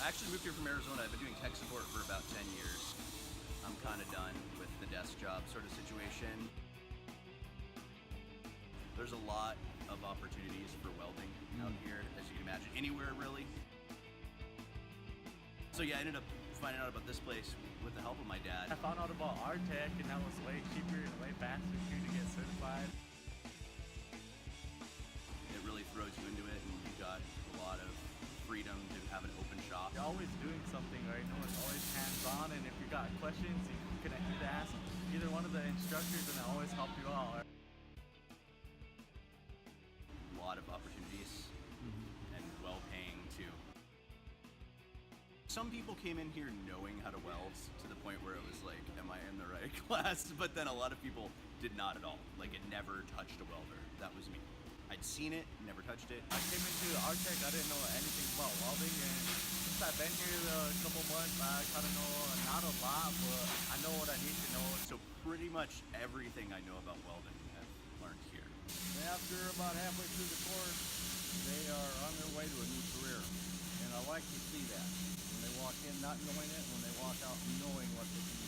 I actually moved here from Arizona. I've been doing tech support for about 10 years. I'm kind of done with the desk job sort of situation. There's a lot of opportunities for welding out here, as you can imagine, anywhere really. So yeah, I ended up finding out about this place with the help of my dad. I found out about Artec, and that was way cheaper and way faster for you to get certified. It really throws you into it, and you've got a lot of freedom to have an open shop. You're always doing something, right? No one's always hands-on, and if you got questions, you can either ask either one of the instructors, and they always help you out. A lot of opportunities and well-paying too. Some people came in here knowing how to weld to the point where it was like, am I in the right class? But then a lot of people did not at all. Like, it never touched a welder. That was me. I'd seen it, never touched it. I came into Artec, I didn't know anything about welding, and since I've been here a couple months, I kind of know not a lot, but I know what I need to know. So pretty much everything I know about welding I've learned here. After about halfway through the course, they are on their way to a new career. And I like to see that. When they walk in not knowing it, when they walk out knowing what they can